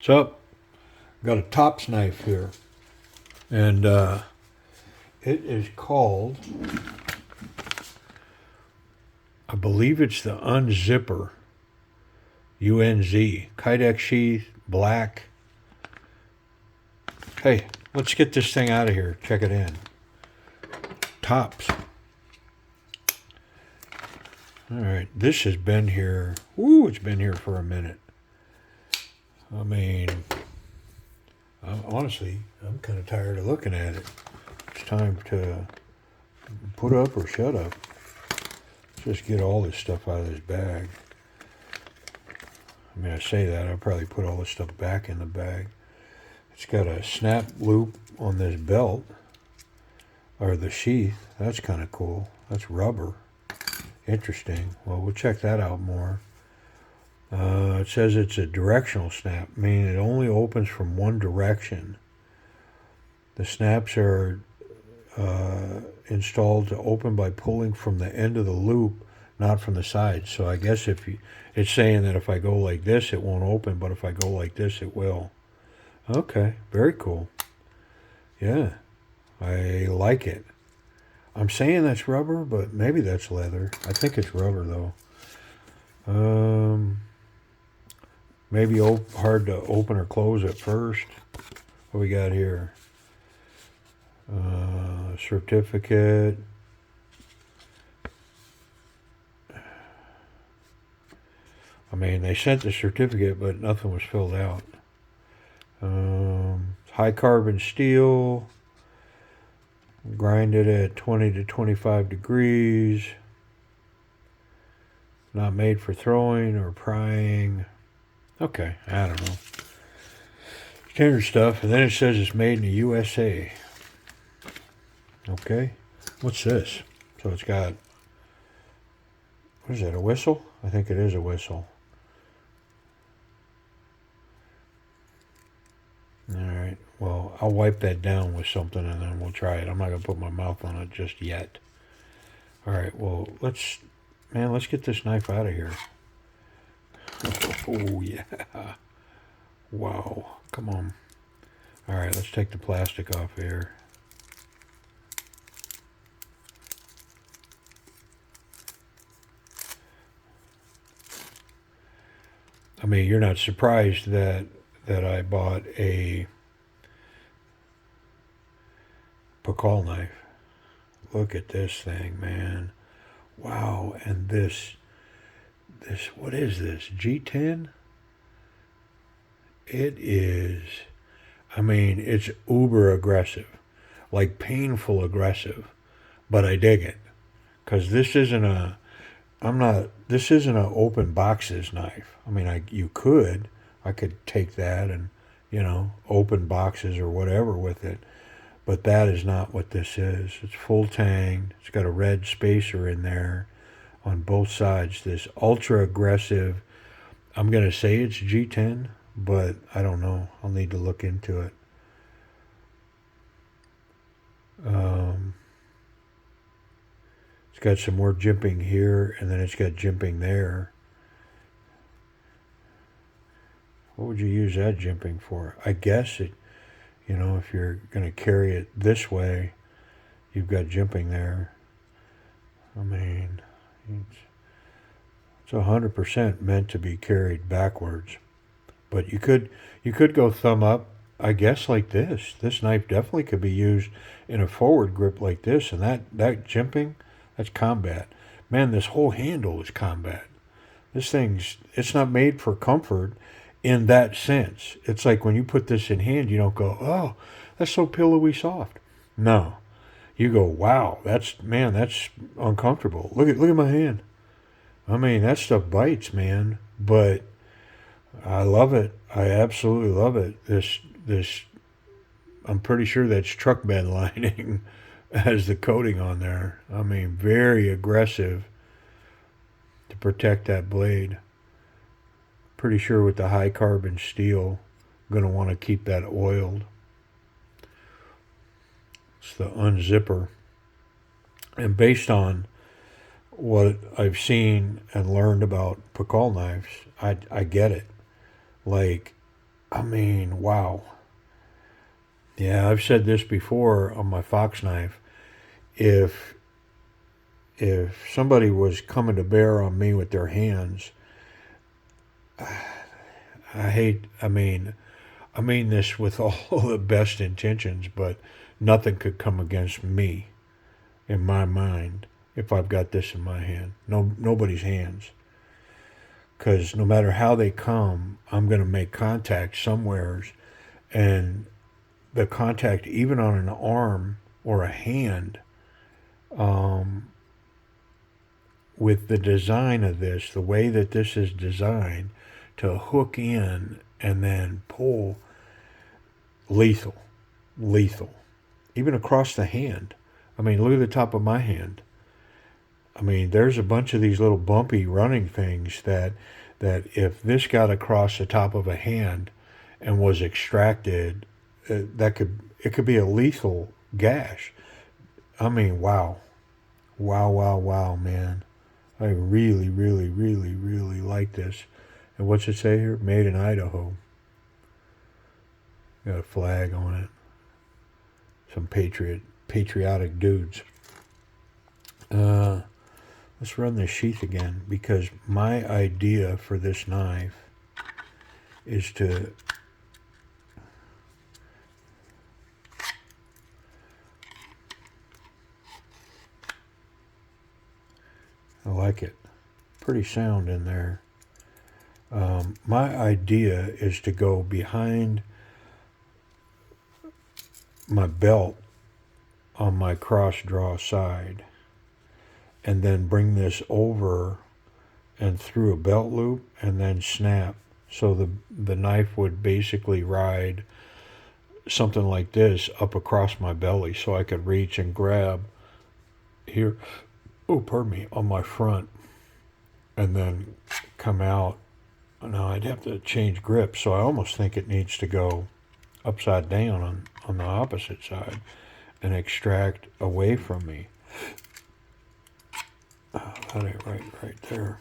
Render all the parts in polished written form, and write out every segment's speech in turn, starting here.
What's up? Got a tops knife here, and it is called, I believe it's the Unzipper, UNZ, Kydex sheath, black. Hey, let's get this thing out of here. Check it in. Tops. All right, this has been here. Ooh, it's been here for a minute. I mean, honestly, I'm kind of tired of looking at it. It's time to put up or shut up. Let's just get all this stuff out of this bag. I mean, I say that, I'll probably put all this stuff back in the bag. It's got a snap loop on this belt, or the sheath. That's kind of cool. That's rubber. Interesting. Well, we'll check that out more. It says it's a directional snap, meaning it only opens from one direction. The snaps are installed to open by pulling from the end of the loop, not from the side. So I guess it's saying that if I go like this, it won't open, but if I go like this, it will. Okay, very cool. Yeah, I like it. I'm saying that's rubber, but maybe that's leather. I think it's rubber, though. Maybe hard to open or close at first. What we got here? Certificate. I mean, they sent the certificate, but nothing was filled out. High carbon steel. Grinded at 20 to 25 degrees. Not made for throwing or prying. Okay, I don't know. Standard stuff. And then it says it's made in the USA. Okay. What's this? So it's got, what is that, a whistle? I think it is a whistle. Alright, well, I'll wipe that down with something and then we'll try it. I'm not going to put my mouth on it just yet. Alright, well, let's get this knife out of here. Oh, yeah. Wow, come on. Alright, let's take the plastic off here. I mean, you're not surprised that I bought a Pikal knife. Look at this thing, man. Wow, and this, what is this, G10? It is, I mean, it's uber aggressive, like painful aggressive, but I dig it, because this isn't an open boxes knife. I mean, I could take that and, open boxes or whatever with it. But that is not what this is. It's full tang. It's got a red spacer in there on both sides. This ultra aggressive, I'm going to say it's G10, but I don't know. I'll need to look into it. It's got some more jimping here, and then it's got jimping there. What would you use that jimping for? I guess it, if you're going to carry it this way, you've got jimping there. I mean, it's 100% meant to be carried backwards. But you could go thumb up, I guess, like this. This knife definitely could be used in a forward grip like this, and that jimping, that's combat. Man, this whole handle is combat. This it's not made for comfort in that sense. It's like when you put this in hand, you don't go, oh, that's so pillowy soft. No. You go, wow, that's uncomfortable. Look at my hand. I mean, that stuff bites, man. But I love it. I absolutely love it. This I'm pretty sure that's truck bed lining as the coating on there. I mean, very aggressive to protect that blade. Pretty sure with the high carbon steel, I'm going to want to keep that oiled. It's the Unzipper. And based on what I've seen and learned about Pikal knives, I get it. Like, I mean, wow. Yeah, I've said this before on my fox knife. If somebody was coming to bear on me with their hands, I hate. I mean this with all the best intentions, but nothing could come against me in my mind if I've got this in my hand. No, nobody's hands. Because no matter how they come, I'm going to make contact somewheres, and the contact, even on an arm or a hand, um, with the design of this, the way that this is designed to hook in and then pull, lethal, lethal, even across the hand. I mean, look at the top of my hand. I mean, there's a bunch of these little bumpy running things that if this got across the top of a hand and was extracted, it could be a lethal gash. I mean, wow, wow, wow, wow, man. I really, really, really, really like this. And what's it say here? Made in Idaho. Got a flag on it. Some patriotic dudes. Let's run the sheath again, because my idea for this knife is to I like it. Pretty sound in there. My idea is to go behind my belt on my cross draw side and then bring this over and through a belt loop and then snap. So the knife would basically ride something like this up across my belly so I could reach and grab here, oh, pardon me, on my front and then come out. Now I'd have to change grip, so I almost think it needs to go upside down on the opposite side and extract away from me. That ain't right there.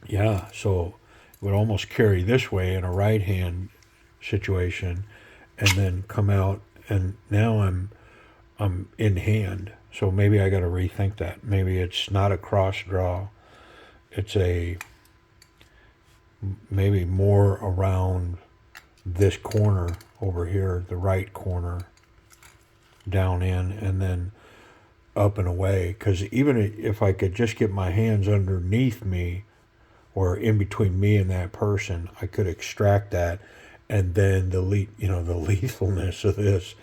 Yeah, so it would almost carry this way in a right hand situation and then come out, and now I'm in hand. So maybe I got to rethink that. Maybe it's not a cross draw. It's a maybe more around this corner over here, the right corner, down in, and then up and away. Because even if I could just get my hands underneath me or in between me and that person, I could extract that, and then the the lethalness of this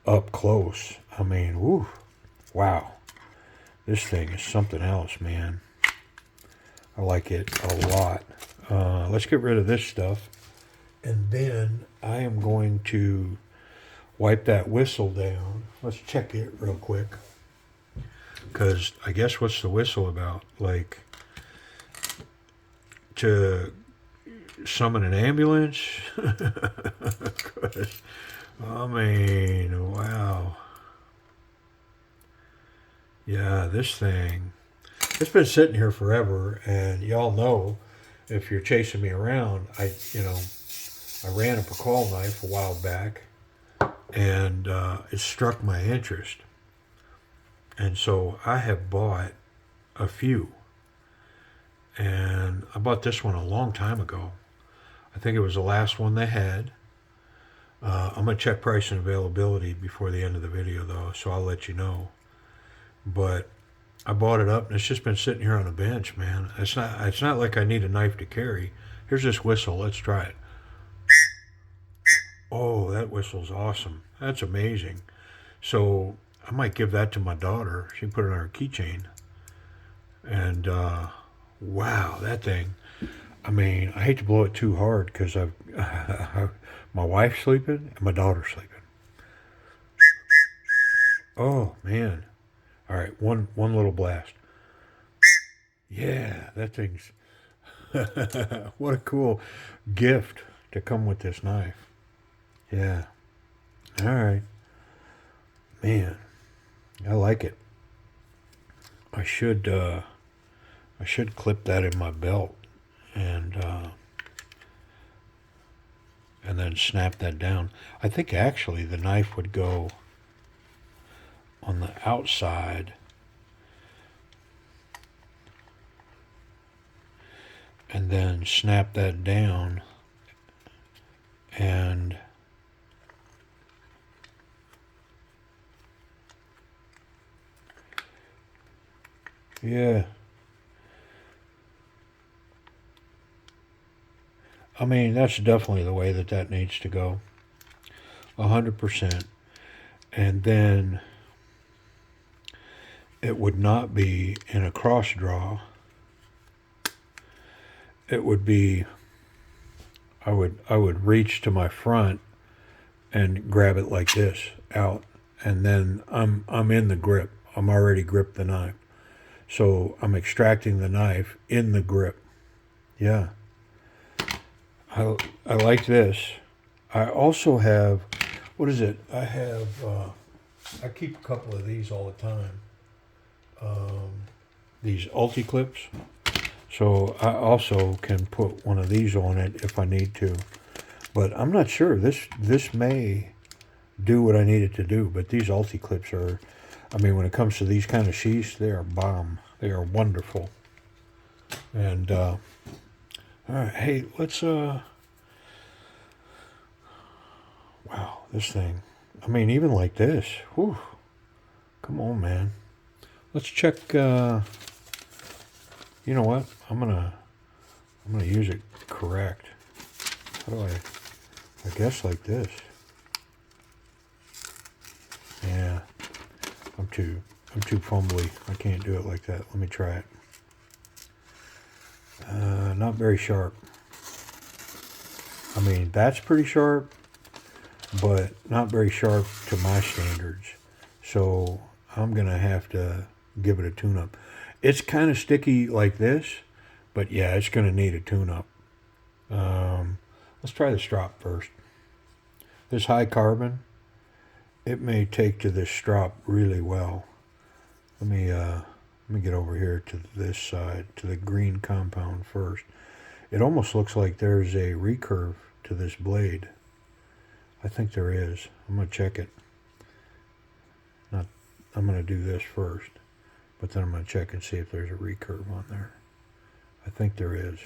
up close. I mean, whoo, wow, this thing is something else, man. I like it a lot. Let's get rid of this stuff, and then I am going to wipe that whistle down. Let's check it real quick, because I guess what's the whistle about? Like to summon an ambulance? I mean, wow. Yeah, this thing, it's been sitting here forever, and y'all know if you're chasing me around, I ran a Pikal knife a while back, and it struck my interest, and so I have bought a few, and I bought this one a long time ago. I think it was the last one they had. I'm gonna check price and availability before the end of the video, though, so I'll let you know. But I bought it up, and it's just been sitting here on a bench, man. It's not like I need a knife to carry. Here's this whistle. Let's try it. Oh, that whistle's awesome. That's amazing. So I might give that to my daughter. She can put it on her keychain. And wow, that thing. I mean, I hate to blow it too hard because I've my wife's sleeping and my daughter's sleeping. Oh man. All right, one little blast. Yeah, that thing's what a cool gift to come with this knife. Yeah. All right. Man, I like it. I should clip that in my belt and and then snap that down. I think actually the knife would go on the outside and then snap that down, and yeah, I mean, that's definitely the way that needs to go. 100%. And then it would not be in a cross draw. It would be, I would reach to my front and grab it like this out, and then I'm in the grip. I'm already gripped the knife. So I'm extracting the knife in the grip. Yeah. I like this. I also have, what is it? I keep a couple of these all the time. These ulti clips. So I also can put one of these on it if I need to. But I'm not sure. This may do what I need it to do. But these ulti clips are, I mean, when it comes to these kind of sheaths, they are bomb. They are wonderful. And, all right, hey, let's, wow, this thing. I mean, even like this. Whew. Come on, man. Let's check, you know what? I'm gonna use it correct. How do I guess like this. Yeah. I'm too fumbly. I can't do it like that. Let me try it. Not very sharp. I mean, that's pretty sharp, but not very sharp to my standards. So I'm going to have to give it a tune-up. It's kind of sticky like this, but yeah, it's going to need a tune-up. Let's try the strop first. This high carbon, it may take to this strop really well. Let me get over here to this side, to the green compound first. It almost looks like there's a recurve to this blade. I think there is. I'm going to check it. I'm going to do this first, but then I'm going to check and see if there's a recurve on there. I think there is.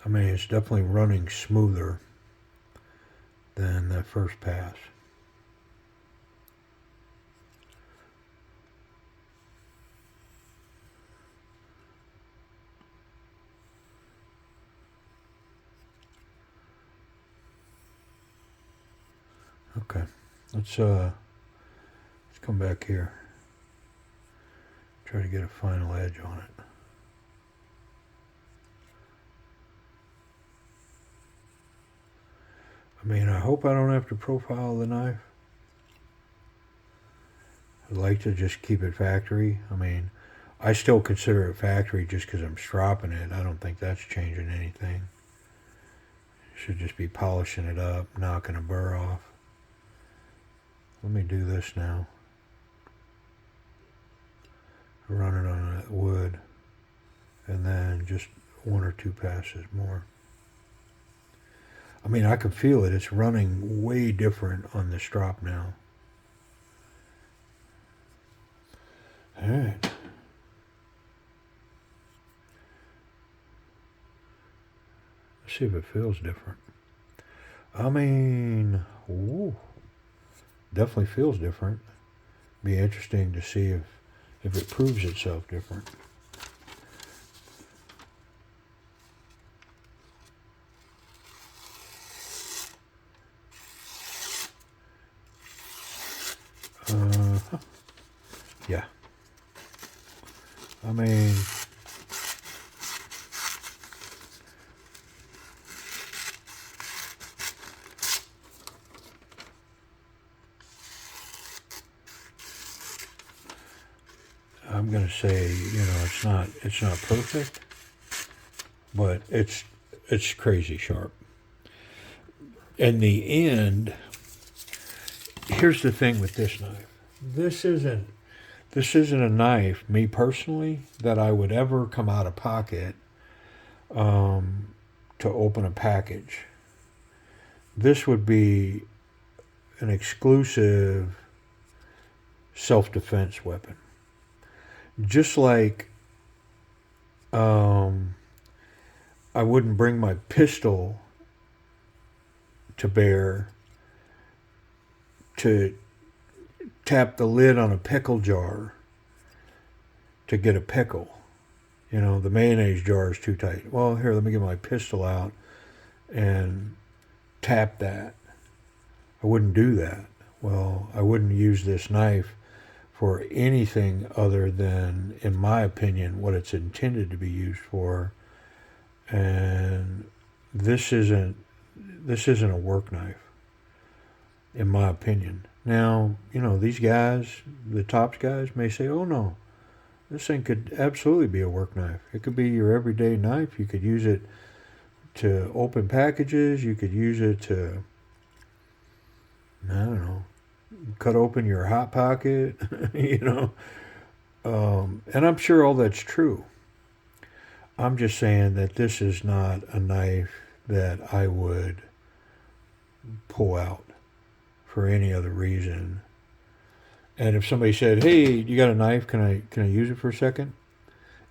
I mean, it's definitely running smoother than that first pass. Okay, let's come back here. Try to get a final edge on it. I mean, I hope I don't have to profile the knife. I'd like to just keep it factory. I mean, I still consider it factory just because I'm stropping it. I don't think that's changing anything. Should just be polishing it up, knocking a burr off. Let me do this now. Run it on that wood, and then just one or two passes more. I mean, I can feel it. It's running way different on the strop now. All right. Let's see if it feels different. I mean, ooh, definitely feels different. Be interesting to see if it proves itself different. Yeah. I mean, I'm going to say, you know, it's not perfect, but it's crazy sharp. In the end, here's the thing with this knife. This isn't a knife, me personally, that I would ever come out of pocket to open a package. This would be an exclusive self-defense weapon. Just like I wouldn't bring my pistol to bear to tap the lid on a pickle jar to get a pickle. You know, the mayonnaise jar is too tight. Well, here, let me get my pistol out and tap that. I wouldn't do that. Well, I wouldn't use this knife for anything other than, in my opinion, what it's intended to be used for. And this isn't a work knife, in my opinion. Now, you know, these guys, the tops guys, may say, oh no, this thing could absolutely be a work knife. It could be your everyday knife. You could use it to open packages. You could use it to, I don't know, cut open your Hot Pocket, you know. And I'm sure all that's true. I'm just saying that this is not a knife that I would pull out for any other reason. And if somebody said, hey, you got a knife, can I use it for a second?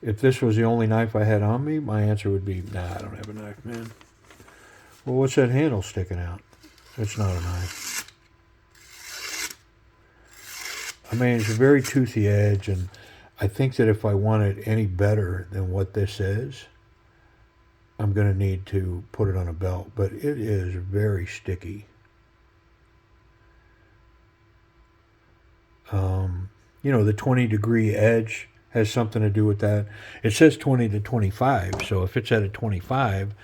If this was the only knife I had on me, my answer would be, nah, I don't have a knife, man. Well, what's that handle sticking out? It's not a knife. I mean, it's a very toothy edge, and I think that if I want it any better than what this is, I'm going to need to put it on a belt. But it is very sticky. You know, the 20-degree edge has something to do with that. It says 20 to 25, so if it's at a 25,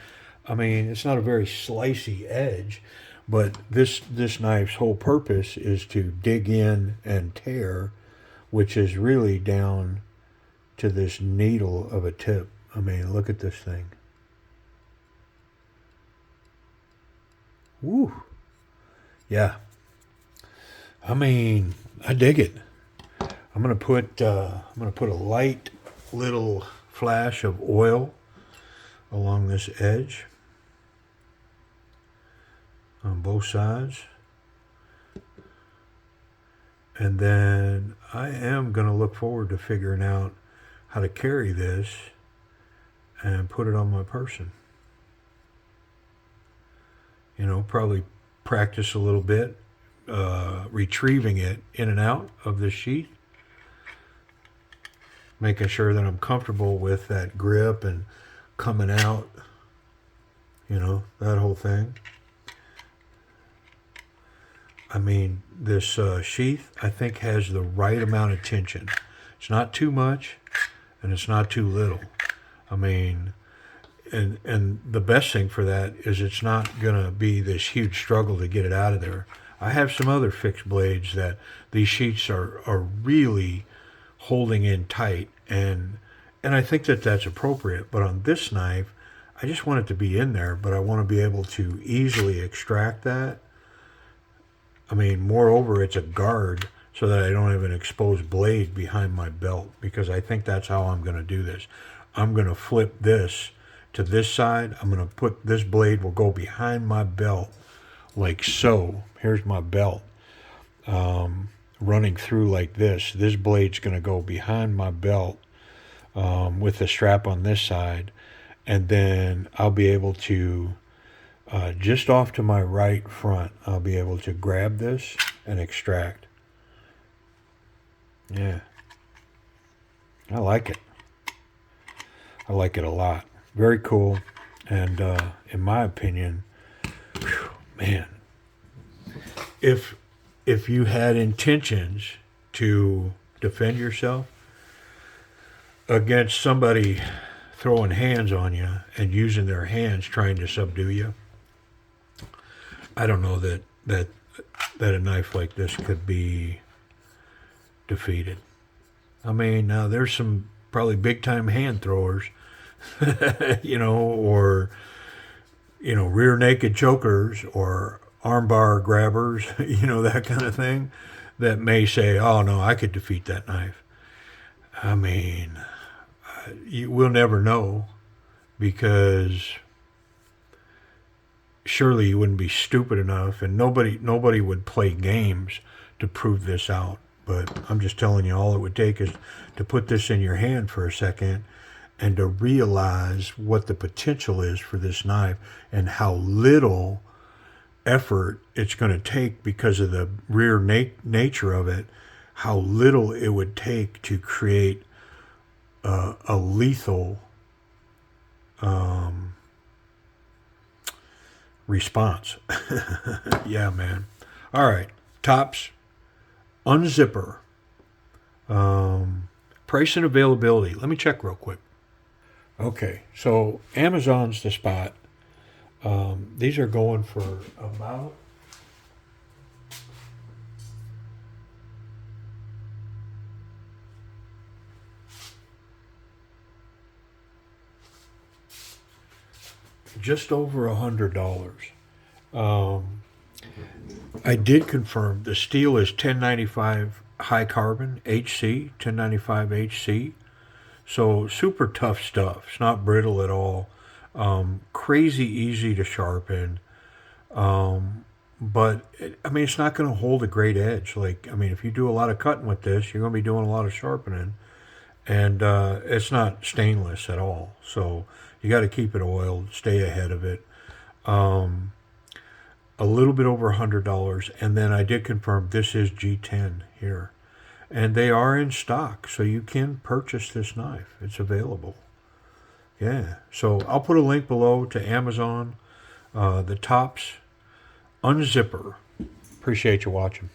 I mean, it's not a very slicey edge, but this knife's whole purpose is to dig in and tear, which is really down to this needle of a tip. I mean, look at this thing. Woo. Yeah. I mean, I dig it. I'm gonna put a light little flash of oil along this edge on both sides, and then I am gonna look forward to figuring out how to carry this and put it on my person. You know, probably practice a little bit retrieving it in and out of the sheath, making sure that I'm comfortable with that grip and coming out, you know, that whole thing. I mean, this sheath, I think, has the right amount of tension. It's not too much, and it's not too little. I mean, and the best thing for that is it's not going to be this huge struggle to get it out of there. I have some other fixed blades that these sheaths are really holding in tight, and I think that that's appropriate. But on this knife, I just want it to be in there, but I want to be able to easily extract that. I mean, moreover, it's a guard so that I don't have an exposed blade behind my belt, because I think that's how I'm going to do this. I'm going to flip this to this side. I'm going to put this blade will go behind my belt like so. Here's my belt running through like this. This blade's going to go behind my belt with the strap on this side, and then I'll be able to just off to my right front, I'll be able to grab this and extract. Yeah, I like it. I like it a lot. Very cool. And in my opinion, whew, man, if you had intentions to defend yourself against somebody throwing hands on you and using their hands trying to subdue you, I don't know that a knife like this could be defeated. I mean, now there's some probably big time hand throwers or rear naked chokers or armbar grabbers, that kind of thing, that may say, "Oh no, I could defeat that knife." I mean, we'll never know, because surely you wouldn't be stupid enough, and nobody would play games to prove this out. But I'm just telling you, all it would take is to put this in your hand for a second and to realize what the potential is for this knife and how little effort it's going to take because of the rear nature of it, how little it would take to create a lethal response. Yeah, man. All right. Tops, unzipper. Price and availability. Let me check real quick. Okay, so Amazon's the spot. These are going for about just over $100. I did confirm the steel is 1095 high carbon HC, 1095 HC. So super tough stuff. It's not brittle at all. Crazy easy to sharpen. But it's not going to hold a great edge. If you do a lot of cutting with this, you're going to be doing a lot of sharpening, and it's not stainless at all. So you got to keep it oiled, stay ahead of it. A little bit over $100, and then I did confirm this is G10 here, and they are in stock, so you can purchase this knife. It's available. Yeah. So I'll put a link below to Amazon, the Tops Unzipper. Appreciate you watching.